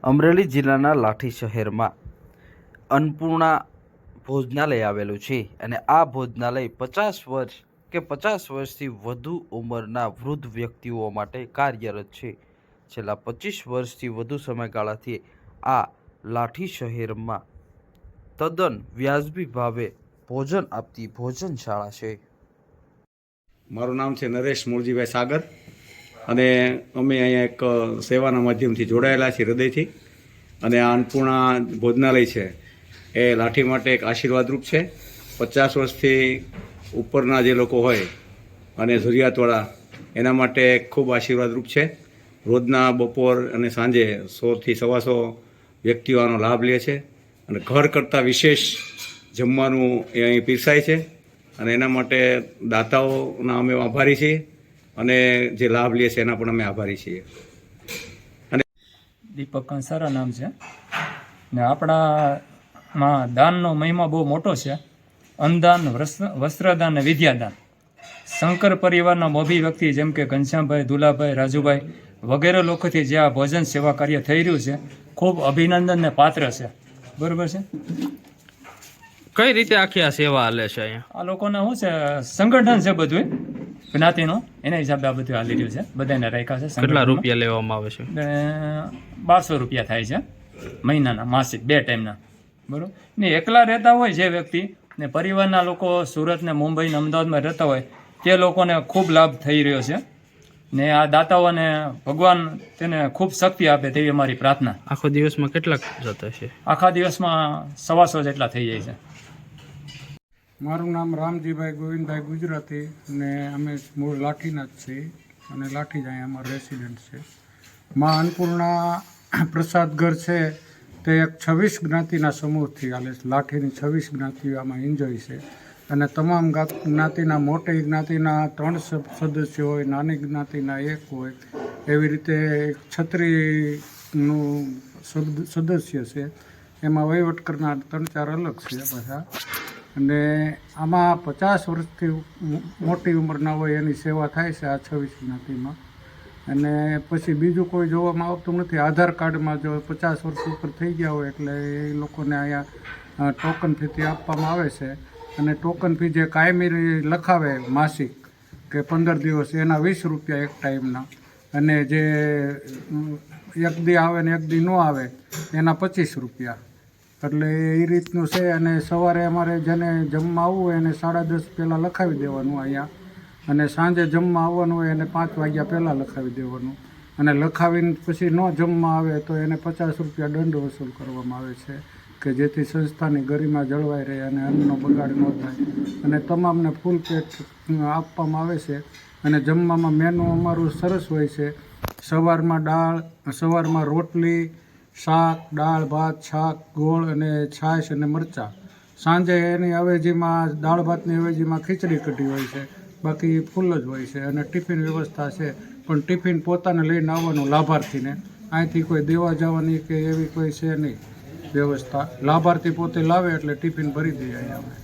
અમરેલી જિલ્લાના લાઠી શહેરમાં અન્નપૂર્ણા ભોજનાલય આવેલું છે અને આ ભોજનાલય 50 વર્ષ કે 50 વર્ષથી વધુ ઉંમરના વૃદ્ધ વ્યક્તિઓ માટે કાર્યરત છે. છેલ્લા 25 વર્ષથી વધુ સમયગાળાથી આ લાઠી શહેરમાં તદ્દન વ્યાજબી ભાવે ભોજન આપતી ભોજનશાળા છે. મારું નામ છે નરેશ મૂળજીભાઈ સાગર અને અમે અહીંયા એક સેવાના માધ્યમથી જોડાયેલા છીએ હૃદયથી. અને આ અન્નપૂર્ણા ભોજનાલય છે એ લાઠી માટે એક આશીર્વાદરૂપ છે. 50 વર્ષથી ઉપરના જે લોકો હોય અને જરૂરિયાતવાળા એના માટે ખૂબ આશીર્વાદરૂપ છે. રોજના બપોર અને સાંજે 100થી 125 વ્યક્તિઓ આનો લાભ લે છે અને ઘર કરતાં વિશેષ જમવાનું એ અહીં પીરસાય છે અને એના માટે દાતાઓના અમે આભારી છીએ અને જે લાભ લે છે એના પણ અમે આભારી છીએ. અને દીપક કંસારા નામ છે ને આપણામાં દાનનો મહિમા બહુ મોટો છે. અન્નદાન, વસ્ત્રદાન અને વિદ્યાદાન. શંકર પરિવારના મોભી વ્યક્તિ જેમ કે ઘનશ્યામભાઈ, દુલાભાઈ, રાજુભાઈ વગેરે લોકોથી જે આ ભોજન સેવા કાર્ય થઈ રહ્યું છે ખૂબ અભિનંદનને પાત્ર છે. બરાબર છે. કઈ રીતે આખી આ સેવા હાલે છે અહીંયા? આ લોકોને શું છે, સંગઠન છે બધું જ્ઞાતિનો, એના હિસાબે આ બધું હાલી રહ્યું છે. બધાને રાખ્યા છે. કેટલા રૂપિયા લેવામાં આવે છે? 1200 રૂપિયા થાય છે મહિનાના, માસિક 2 ટાઈમના. બરાબર ને એકલા રહેતા હોય જે વ્યક્તિ ને પરિવારના લોકો સુરત ને મુંબઈ ને અમદાવાદમાં રહેતા હોય તે લોકોને ખૂબ લાભ થઈ રહ્યો છે ને આ દાતાઓને ભગવાન તેને ખૂબ શક્તિ આપે તેવી અમારી પ્રાર્થના. આખો દિવસમાં કેટલા જતા છે? આખા દિવસમાં 125 જેટલા થઈ જાય છે. મારું નામ રામજીભાઈ ગોવિંદભાઈ ગુજરાતી ને અમે મૂળ લાઠીના જ છીએ અને લાઠી જ અહીંયા અમારો રેસિડેન્ટ છે. માં અન્નપૂર્ણા પ્રસાદ ઘર છે તે એક 26 જ્ઞાતિના સમૂહથી હાલે છે. લાઠીની 26 જ્ઞાતિઓ આમાં એન્જોય છે અને તમામ જ્ઞાતિના, મોટી જ્ઞાતિના 3 સદસ્યો હોય, નાની જ્ઞાતિના 1 હોય, એવી રીતે છત્રીનું સદસ્ય છે. એમાં વહીવટ કરનાર 3-4 અલગ છે બધા. અને આમાં 50 વર્ષથી મોટી ઉંમરના હોય એની સેવા થાય છે આ 26 જ્ઞાતિમાં. અને પછી બીજું કોઈ જોવામાં આવતું નથી. આધાર કાર્ડમાં જો 50 વર્ષ ઉપર થઈ ગયા હોય એટલે એ લોકોને અહીંયા ટોકન ફીથી આપવામાં આવે છે. અને ટોકન ફી જે કાયમી લખાવે માસિક કે 15 દિવસ એના 20 રૂપિયા એક ટાઈમના, અને જે એક દી આવે ને એક દી ન આવે એના 25 રૂપિયા. એટલે એ રીતનું છે. અને સવારે અમારે જેને જમવા આવવું હોય એને 10:30 પહેલાં લખાવી દેવાનું અહીંયા, અને સાંજે જમવા આવવાનું હોય એને 5 વાગ્યા પહેલાં લખાવી દેવાનું. અને લખાવીને પછી ન જમવા આવે તો એને 50 રૂપિયા દંડ વસૂલ કરવામાં આવે છે કે જેથી સંસ્થાની ગરિમા જળવાઈ રહે અને અન્નનો બગાડ ન થાય. અને તમામને ફૂલ પેટ આપવામાં આવે છે. અને જમવામાં મેનુ અમારું સરસ હોય છે. સવારમાં રોટલી, શાક, દાળ, ભાત, શાક, ગોળ અને છાશ અને મરચાં. સાંજે એની અવેજીમાં દાળ ભાતની અવેજીમાં ખીચડી કઢી હોય છે. બાકી ફૂલ જ હોય છે. અને ટિફિન વ્યવસ્થા છે, પણ ટિફિન પોતાને લઈને આવવાનું લાભાર્થીને. અહીંથી કોઈ દેવા જવાની કે એવી કોઈ છે નહીં વ્યવસ્થા. લાભાર્થી પોતે લાવે એટલે ટિફિન ભરી દઈએ અહીંયા અમે.